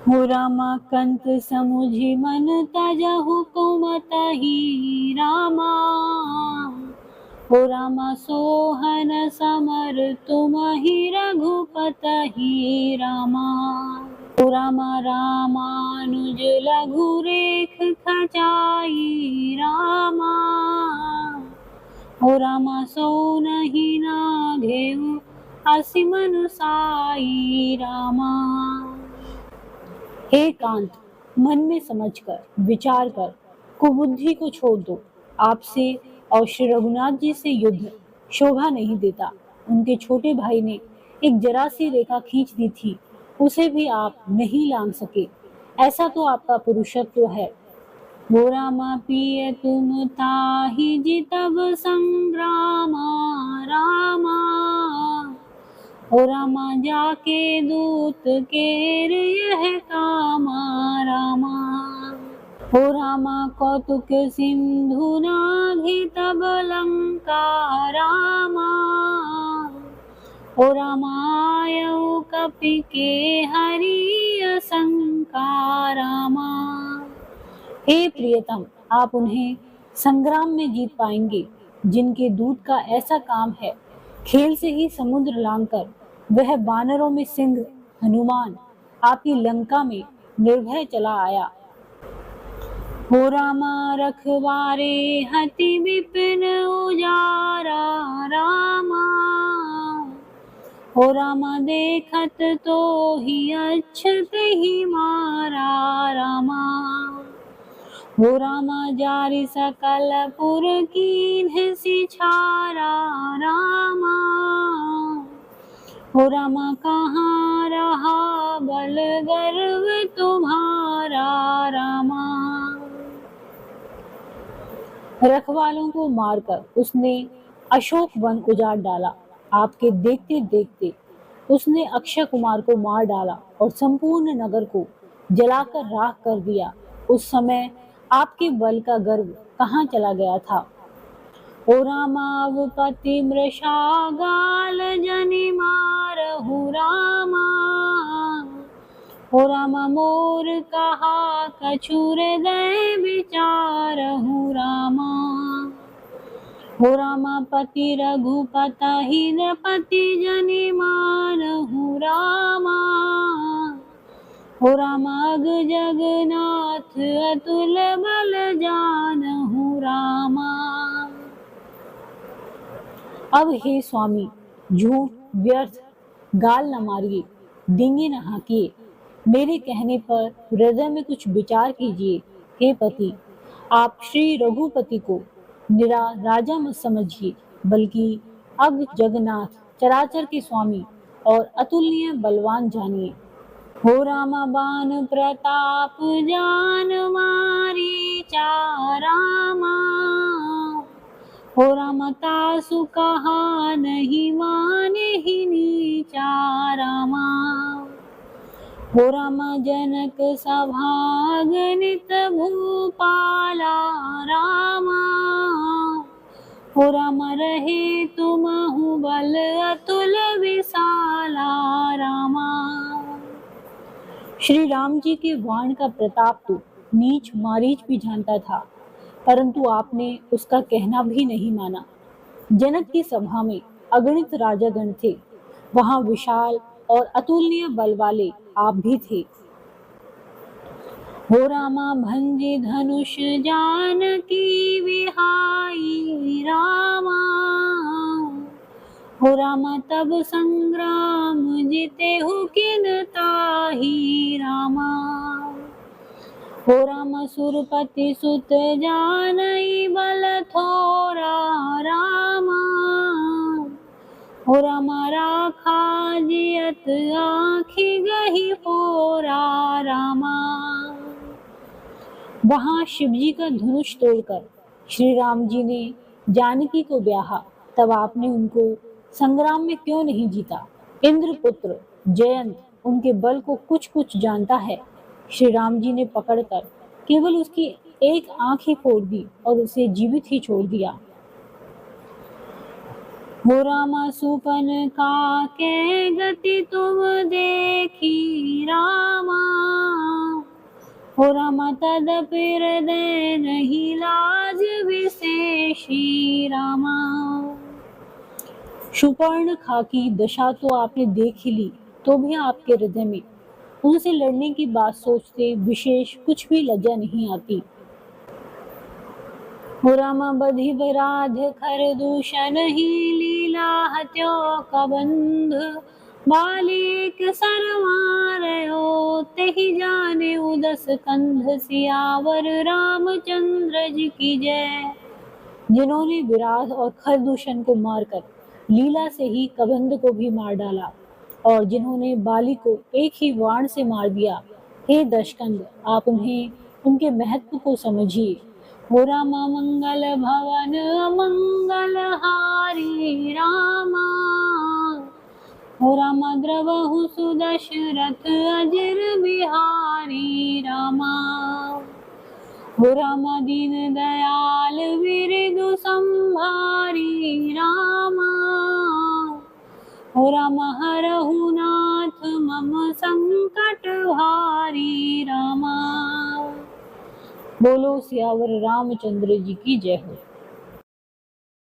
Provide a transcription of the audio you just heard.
हो रामा कंत समुझि मन तजहु कुमतहि रामा। हो रामा सोहन समर तुमहि रघुपतहि रामा। हो रामा रामानुज लघु रेख खचाई रामा। हो रामा सो नहीं नाघेउ असिमनु साई रामा। हे कांत, मन में समझकर विचार कर कुबुद्धि को छोड़ दो। आपसे और श्री रघुनाथ जी से युद्ध शोभा नहीं देता। उनके छोटे भाई ने एक जरा सी रेखा खींच दी थी, उसे भी आप नहीं लांघ सके। ऐसा तो आपका पुरुषत्व है। वो रामा पिय तुम ताहि जितब संग्रामा रामा। हो रामा जाके दूत केर यह कामा रामा। हो रामा कौतुक सिंधु नाघि तब लंका रामा। हो रामा आयउ कपि के हरि शंका रामा। हे प्रियतम, आप उन्हें संग्राम में जीत पाएंगे जिनके दूत का ऐसा काम है। खेल से ही समुद्र लांघकर वह वानरों में सिंह हनुमान आपकी लंका में निर्भय चला आया। हो रामा रखवारे हति विपिन उजारा रामा। हो रामा देखत तो ही अक्षत ही मारा रामा। हो रामा जारि सकल पुर कीन्ह सिछारा रामा। हो रामा कहाँ रहा बल गर्व तुम्हारा रामा। रखवालों को मारकर उसने अशोक वन उजाड़ डाला। आपके देखते देखते उसने अक्षय कुमार को मार डाला और संपूर्ण नगर को जलाकर राख कर दिया। उस समय आपके बल का गर्व कहाँ चला गया था। हो रामावपति मृषागाल जनि मारहु रामा। हो रामा मोर कहा कछु हृदय विचारहु रामा। हो रामा पति रघुपति नृपति जनि मानहु रामा। हो रामा अग जगन्नाथ अतुल बल जानहु रामा। अब हे स्वामी, झूठ व्यर्थ गाल न मारिए, डींगे न हाँकिए। मेरे कहने पर हृदय में कुछ विचार कीजिए। हे पति, आप श्री रघुपति को निरा राजा मत समझिए, बल्कि अग जगन्नाथ चराचर के स्वामी और अतुलनीय बलवान जानिए। हो रामा बान प्रताप जान मारीचा रामा। हो रामा तासु कहा नहीं माने ही नीचा रामा। हो रामा जनक सभा गणित भूपाला रामा। हो रामा रहे तुमहु बल अतुल विशाला रामा। श्री राम जी के वाण का प्रताप तो नीच मारीच भी जानता था, परंतु आपने उसका कहना भी नहीं माना। जनक की सभा में अगणित राजागण थे, वहां विशाल और अतुलनीय बल वाले आप भी थे। हो रामा भंजी धनुष जानकी विहाई रामा। हो रामा तब संग्राम जीते हु किन ताही रामा। हो रामा सुरपति सुत जानई बल थोरा रामा। हो रामा राखा जियत आँखि गही फोरा रामा। वहां शिवजी का धनुष तोड़कर श्री राम जी ने जानकी को ब्याहा, तब आपने उनको संग्राम में क्यों नहीं जीता। इंद्रपुत्र जयंत उनके बल को कुछ कुछ जानता है। श्री राम जी ने पकड़कर केवल उसकी एक आंख ही फोड़ दी और उसे जीवित ही छोड़ दिया। हो रामा सुपन का के गति तुम देखी रामा। हो रामा तदपि हृदय नहीं लाज विशेषी रामा। शूर्पणखा की दशा तो आपने देख ही ली, तो भी आपके हृदय में उनसे लड़ने की बात सोचते विशेष कुछ भी लज्जा नहीं आती। हो रामा बधि बराध खर दूषण ही लीला हत्यो का बंध। बालिक सरमारयो तेहि जाने उदस कंध। सियावर रामचंद्र जी की जय। जिन्होंने विराध और खरदूषण को मारकर लीला से ही कबंध को भी मार डाला, और जिन्होंने बाली को एक ही वाण से मार दिया, हे दशकंद, आप उन्हें उनके महत्व को समझिए। हो रामा मंगल भवन अमंगल हारी रामा। हो रामा द्रवहु सुदशरथ अजिर बिहारी रामा। हो रामा दीन दयाल विरिदु संभारी रामा। हो रामा हरहु नाथ मम संकट हारी रामा। बोलो सियावर रामचंद्र जी की जय हो।